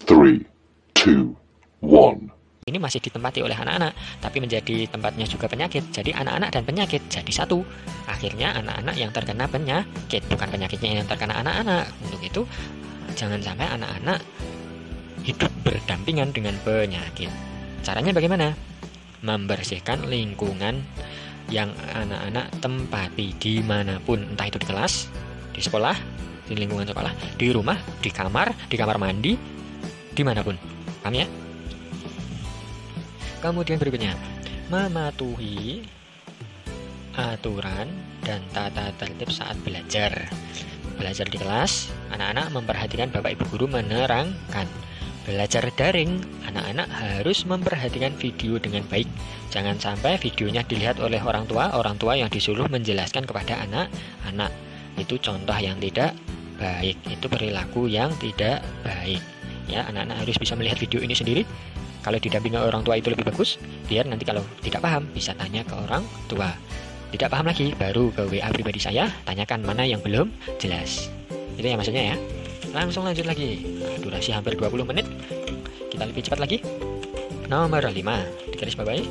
3, 2, 1. Ini masih ditempati oleh anak-anak, tapi menjadi tempatnya juga penyakit. Jadi anak-anak dan penyakit jadi satu. Akhirnya anak-anak yang terkena penyakit, bukan penyakitnya yang terkena anak-anak. Untuk itu, jangan sampai anak-anak hidup berdampingan dengan penyakit. Caranya bagaimana? Membersihkan lingkungan yang anak-anak tempati dimanapun, entah itu di kelas, di sekolah, di lingkungan sekolah, di rumah, di kamar mandi, dimanapun. Paham ya? Kemudian berikutnya, mematuhi aturan dan tata tertib saat belajar. Belajar di kelas, anak-anak memperhatikan bapak ibu guru menerangkan. Belajar daring, anak-anak harus memperhatikan video dengan baik. Jangan sampai videonya dilihat oleh orang tua yang disuruh menjelaskan kepada anak-anak. Itu contoh yang tidak baik, itu perilaku yang tidak baik. Ya, anak-anak harus bisa melihat video ini sendiri. Kalau didampingi orang tua itu lebih bagus, biar nanti kalau tidak paham bisa tanya ke orang tua. Tidak paham lagi, baru ke WA pribadi saya, tanyakan mana yang belum jelas. Itu ya maksudnya ya. Langsung lanjut lagi. Nah, durasi hampir 20 menit. Kita lebih cepat lagi. Nomor 5, digaris bawahi,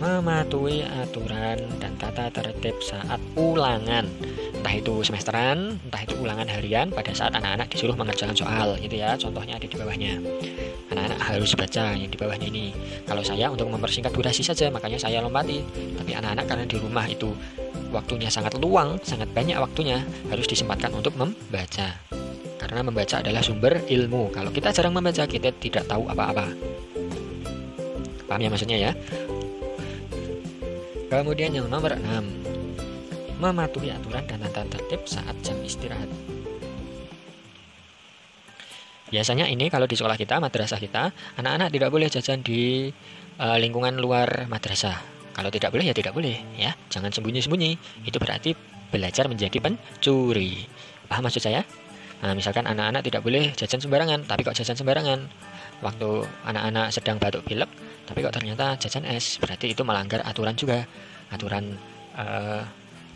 mematuhi aturan dan tata tertib saat ulangan. Entah itu semesteran, entah itu ulangan harian pada saat anak-anak disuruh mengerjakan soal, gitu ya. Contohnya ada di bawahnya. Anak-anak harus baca yang di bawahnya ini. Kalau saya untuk mempersingkat durasi saja, makanya saya lompati. Tapi anak-anak karena di rumah itu waktunya sangat luang, sangat banyak waktunya, harus disempatkan untuk membaca. Karena membaca adalah sumber ilmu. Kalau kita jarang membaca, kita tidak tahu apa-apa. Paham ya maksudnya ya? Kemudian yang nomor 6, mematuhi aturan dan tata tertib saat jam istirahat. Biasanya ini kalau di sekolah kita, madrasah kita, anak-anak tidak boleh jajan di lingkungan luar madrasah. Kalau tidak boleh ya tidak boleh ya. Jangan sembunyi-sembunyi. Itu berarti belajar menjadi pencuri. Paham maksud saya? Nah, misalkan anak-anak tidak boleh jajan sembarangan, tapi kok jajan sembarangan. Waktu anak-anak sedang batuk pilek, tapi kok ternyata jajan es, berarti itu melanggar aturan juga. Aturan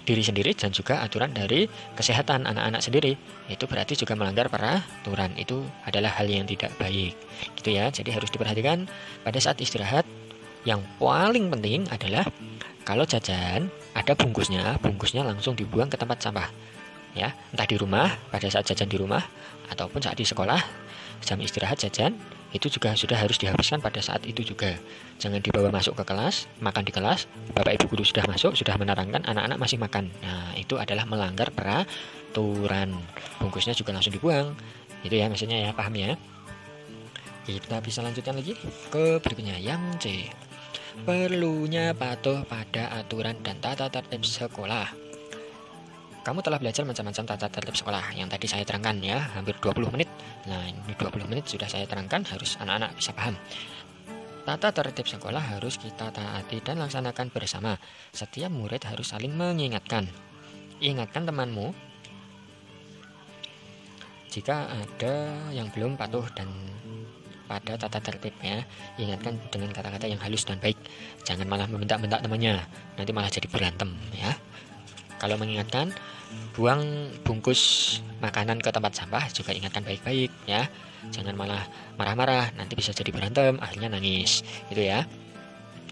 diri sendiri dan juga aturan dari kesehatan anak-anak sendiri. Itu berarti juga melanggar peraturan. Itu adalah hal yang tidak baik. Gitu ya. Jadi harus diperhatikan pada saat istirahat. Yang paling penting adalah kalau jajan ada bungkusnya langsung dibuang ke tempat sampah. Ya, entah di rumah pada saat jajan di rumah ataupun saat di sekolah jam istirahat jajan itu juga sudah harus dihabiskan pada saat itu juga. Jangan dibawa masuk ke kelas, makan di kelas, bapak ibu guru sudah masuk, sudah menerangkan, anak-anak masih makan. Nah, itu adalah melanggar peraturan. Bungkusnya juga langsung dibuang. Itu ya maksudnya ya, paham ya? Kita bisa lanjutkan lagi ke berikutnya yang C. Perlunya patuh pada aturan dan tata tertib sekolah. Kamu telah belajar macam-macam tata tertib sekolah yang tadi saya terangkan ya, hampir 20 menit. Nah, ini 20 menit sudah saya terangkan, harus anak-anak bisa paham. Tata tertib sekolah harus kita taati dan laksanakan bersama. Setiap murid harus saling mengingatkan. Ingatkan temanmu jika ada yang belum patuh dan pada tata tertib ya. Ingatkan dengan kata-kata yang halus dan baik. Jangan malah membentak-bentak temannya, nanti malah jadi berantem ya. Kalau mengingatkan, buang bungkus makanan ke tempat sampah juga ingatkan baik-baik ya. Jangan malah marah-marah, nanti bisa jadi berantem, akhirnya nangis. Gitu ya.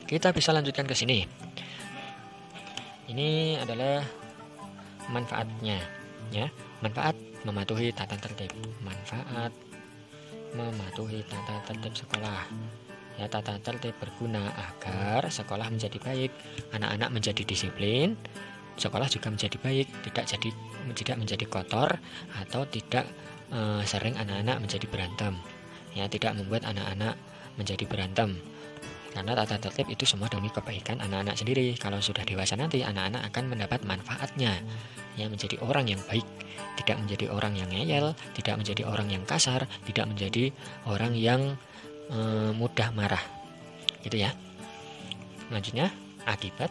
Kita bisa lanjutkan ke sini. Ini adalah manfaatnya ya. Manfaat mematuhi tata tertib. Manfaat mematuhi tata tertib sekolah. Ya, tata tertib berguna agar sekolah menjadi baik, anak-anak menjadi disiplin, sekolah juga menjadi baik, tidak menjadi kotor atau tidak sering anak-anak menjadi berantem. Ya, tidak membuat anak-anak menjadi berantem. Karena tata tertib itu semua demi kebaikan anak-anak sendiri. Kalau sudah dewasa nanti anak-anak akan mendapat manfaatnya. Ya, menjadi orang yang baik, tidak menjadi orang yang ngeyel, tidak menjadi orang yang kasar, tidak menjadi orang yang mudah marah. Gitu ya. Selanjutnya, akibat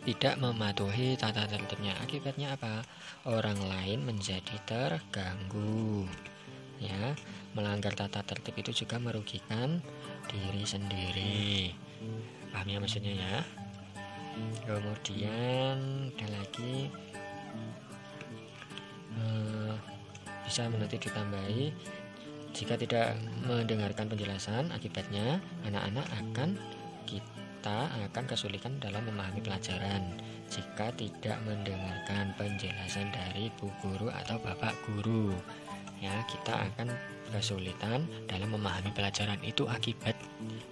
tidak mematuhi tata tertibnya. Akibatnya apa? Orang lain menjadi terganggu. Ya, melanggar tata tertib itu juga merugikan diri sendiri. Paham ya maksudnya ya? Kemudian ada lagi bisa nanti ditambahi. Jika tidak mendengarkan penjelasan, akibatnya kita akan kesulitan dalam memahami pelajaran. Jika tidak mendengarkan penjelasan dari bu guru atau bapak guru, ya, kita akan kesulitan dalam memahami pelajaran. Itu akibat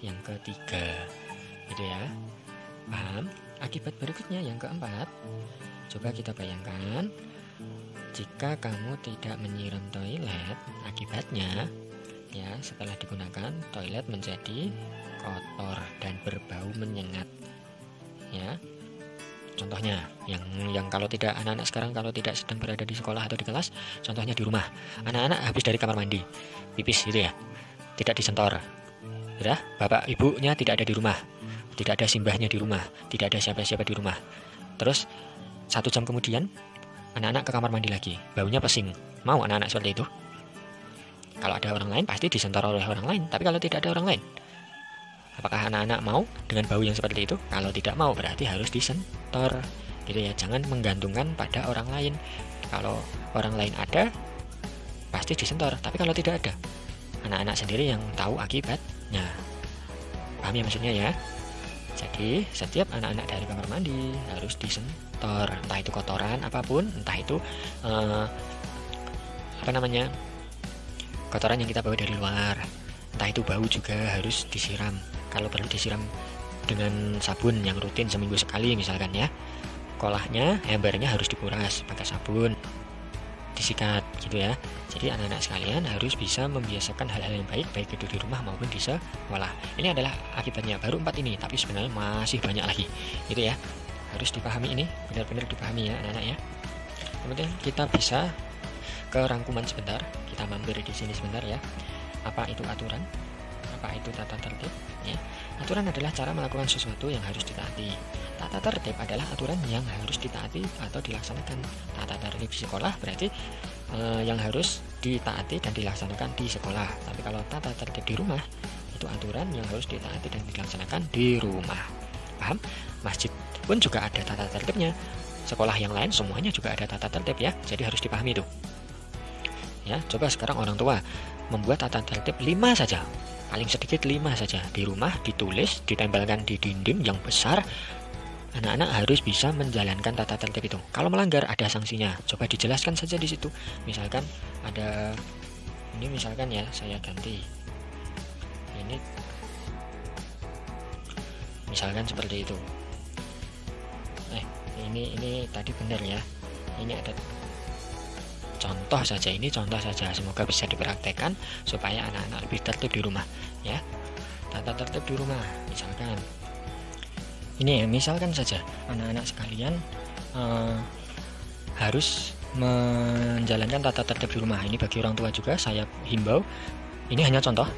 yang ketiga, gitu ya. Paham? Akibat berikutnya yang keempat, coba kita bayangkan, jika kamu tidak menyiram toilet, akibatnya ya setelah digunakan toilet menjadi kotor dan berbau menyengat. Ya. Contohnya yang kalau tidak anak-anak sekarang kalau tidak sedang berada di sekolah atau di kelas, contohnya di rumah. Anak-anak habis dari kamar mandi, pipis gitu ya. Tidak disentor. Ya, bapak ibunya tidak ada di rumah. Tidak ada simbahnya di rumah, tidak ada siapa-siapa di rumah. Terus 1 jam kemudian anak-anak ke kamar mandi lagi, baunya pesing. Mau anak-anak seperti itu? Kalau ada orang lain pasti disentor oleh orang lain. Tapi kalau tidak ada orang lain, apakah anak-anak mau dengan bau yang seperti itu? Kalau tidak mau berarti harus disentor, gitu ya. Jangan menggantungkan pada orang lain. Kalau orang lain ada, pasti disentor. Tapi kalau tidak ada, anak-anak sendiri yang tahu akibatnya. Paham ya maksudnya ya? Jadi setiap anak-anak dari kamar mandi harus disentor, entah itu kotoran apapun, entah itu kotoran yang kita bawa dari luar, entah itu bau juga harus disiram. Kalau perlu disiram dengan sabun yang rutin seminggu sekali misalkan ya. Kolahnya, embernya harus dikuras pakai sabun, disikat gitu ya. Jadi anak-anak sekalian harus bisa membiasakan hal-hal yang baik itu di rumah maupun di sekolah. Ini adalah akibatnya, baru 4 ini, tapi sebenarnya masih banyak lagi gitu ya. Harus dipahami ini, benar-benar dipahami ya anak-anak ya. Kemudian kita bisa ke rangkuman sebentar, kita mampir di sini sebentar ya. Apa itu aturan? Apa itu tata tertib? Ya. Aturan adalah cara melakukan sesuatu yang harus ditaati. Tata tertib adalah aturan yang harus ditaati atau dilaksanakan. Tata tertib di sekolah berarti yang harus ditaati dan dilaksanakan di sekolah. Tapi kalau tata tertib di rumah, itu aturan yang harus ditaati dan dilaksanakan di rumah. Paham? Masjid pun juga ada tata tertibnya. Sekolah yang lain semuanya juga ada tata tertib ya. Jadi harus dipahami itu. Ya, coba sekarang orang tua membuat tata tertib 5 saja. Paling sedikit 5 saja. Di rumah ditulis, ditempelkan di dinding yang besar. Anak-anak harus bisa menjalankan tata tertib itu. Kalau melanggar ada sanksinya. Coba dijelaskan saja di situ. Misalkan ada ini misalkan ya, saya ganti. Ini misalkan seperti itu. Ini tadi benar ya. Ini ada contoh saja, ini contoh saja. Semoga bisa dipraktekkan supaya anak-anak lebih tertib di rumah ya. Tata tertib di rumah misalkan ini ya, misalkan saja anak-anak sekalian harus menjalankan tata tertib di rumah. Ini bagi orang tua juga saya himbau. Ini hanya contoh.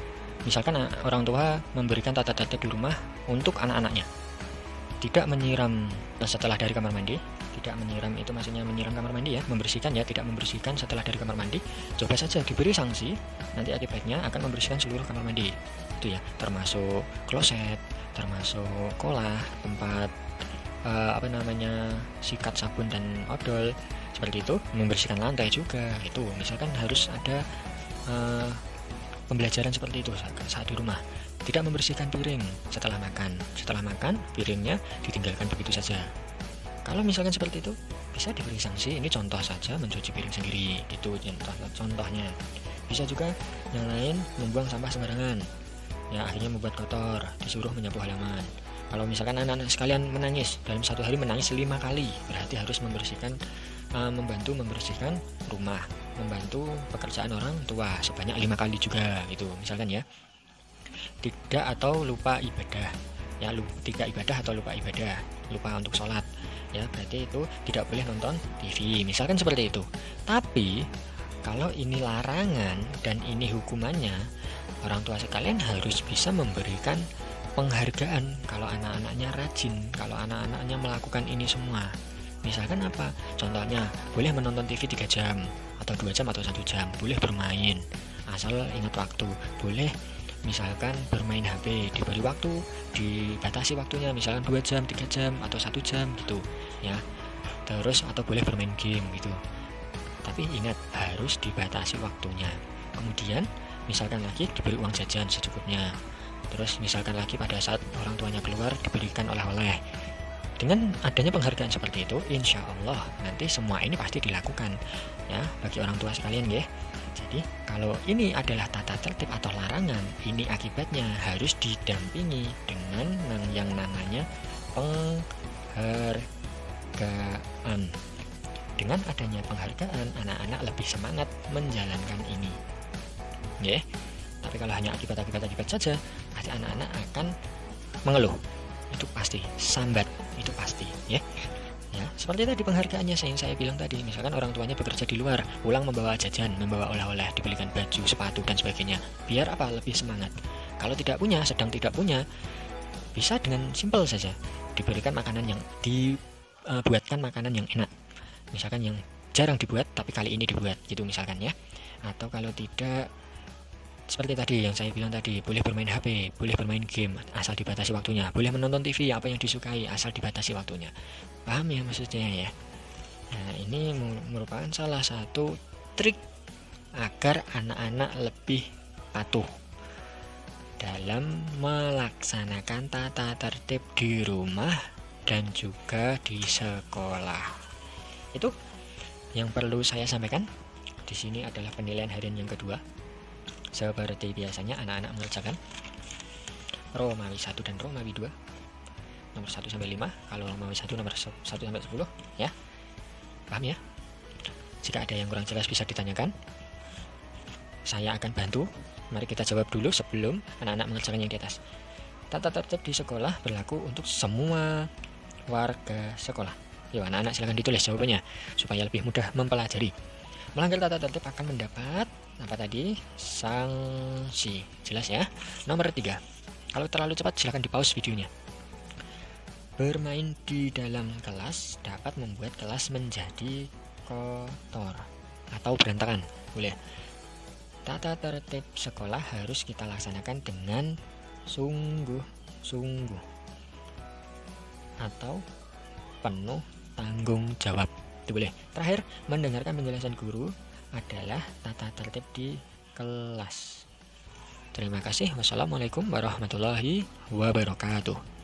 Misalkan orang tua memberikan tata tertib di rumah untuk anak-anaknya. Tidak menyiram setelah dari kamar mandi. Tidak menyiram itu maksudnya menyiram kamar mandi ya, membersihkan ya, tidak membersihkan setelah dari kamar mandi. Coba saja diberi sanksi, nanti akibatnya akan membersihkan seluruh kamar mandi. Itu ya, termasuk kloset, termasuk kolah, tempat sikat sabun dan odol. Seperti itu, membersihkan lantai juga. Itu misalkan harus ada pembelajaran seperti itu saat di rumah. Tidak membersihkan piring setelah makan. Setelah makan, piringnya ditinggalkan begitu saja. Kalau misalkan seperti itu, bisa diberi sanksi. Ini contoh saja, mencuci piring sendiri. Itu contohnya. Bisa juga yang lain membuang sampah sembarangan. Ya, akhirnya membuat kotor, disuruh menyapu halaman. Kalau misalkan anak-anak sekalian menangis, dalam 1 hari menangis 5 kali, berarti harus membantu membersihkan rumah, membantu pekerjaan orang tua sebanyak 5 kali juga, gitu. Misalkan ya. Tidak atau lupa ibadah. Ya, tidak ibadah atau lupa ibadah, lupa untuk sholat. Ya, berarti itu tidak boleh nonton TV. Misalkan seperti itu. Tapi kalau ini larangan dan ini hukumannya, orang tua sekalian harus bisa memberikan penghargaan kalau anak-anaknya rajin, kalau anak-anaknya melakukan ini semua. Misalkan apa? Contohnya, boleh menonton TV 3 jam atau 2 jam atau 1 jam, boleh bermain asal ingat waktu, boleh misalkan bermain HP, diberi waktu, dibatasi waktunya, misalkan 2 jam, 3 jam atau 1 jam gitu ya. Terus atau boleh bermain game gitu. Tapi ingat, harus dibatasi waktunya. Kemudian misalkan lagi diberi uang jajan secukupnya. Terus misalkan lagi pada saat orang tuanya keluar diberikan oleh-oleh. Dengan adanya penghargaan seperti itu, insya Allah nanti semua ini pasti dilakukan ya bagi orang tua sekalian ya. Jadi kalau ini adalah tata tertib atau larangan, ini akibatnya harus didampingi dengan yang namanya penghargaan. Dengan adanya penghargaan, anak-anak lebih semangat menjalankan ini. Ya. Tapi kalau hanya akibat saja, pasti anak-anak akan mengeluh. Itu pasti, sambat itu pasti ya. Ya, seperti tadi penghargaannya yang saya bilang tadi, misalkan orang tuanya bekerja di luar, pulang membawa jajan, membawa oleh-oleh, dibelikan baju, sepatu dan sebagainya. Biar apa? Lebih semangat. Kalau tidak punya, sedang tidak punya, bisa dengan simpel saja diberikan makanan yang dibuatkan makanan yang enak. Misalkan yang jarang dibuat tapi kali ini dibuat gitu misalkan ya. Atau kalau tidak, seperti tadi yang saya bilang tadi, boleh bermain HP, boleh bermain game asal dibatasi waktunya, boleh menonton TV apa yang disukai asal dibatasi waktunya. Paham ya maksudnya ya? Nah, ini merupakan salah satu trik agar anak-anak lebih patuh dalam melaksanakan tata tertib di rumah dan juga di sekolah. Itu yang perlu saya sampaikan. Di sini adalah penilaian harian yang kedua. Seperti biasanya anak-anak mengerjakan Romawi 1 dan Romawi 2 nomor 1 sampai 5. Kalau Romawi 1 nomor 1 sampai 10 ya. Paham ya? Jika ada yang kurang jelas bisa ditanyakan. Saya akan bantu. Mari kita jawab dulu sebelum anak-anak mengerjakan yang di atas. Tata tertib di sekolah berlaku untuk semua warga sekolah. Yuk anak-anak silahkan ditulis jawabannya supaya lebih mudah mempelajari. Melanggar tata tertib akan mendapat apa tadi? Sanksi. Jelas ya? Nomor 3. Kalau terlalu cepat silahkan di pause videonya. Bermain di dalam kelas dapat membuat kelas menjadi kotor atau berantakan. Boleh. Tata tertib sekolah harus kita laksanakan dengan sungguh-sungguh atau penuh tanggung jawab. Itu boleh. Terakhir, mendengarkan penjelasan guru adalah tata tertib di kelas. Terima kasih. Wassalamualaikum warahmatullahi wabarakatuh.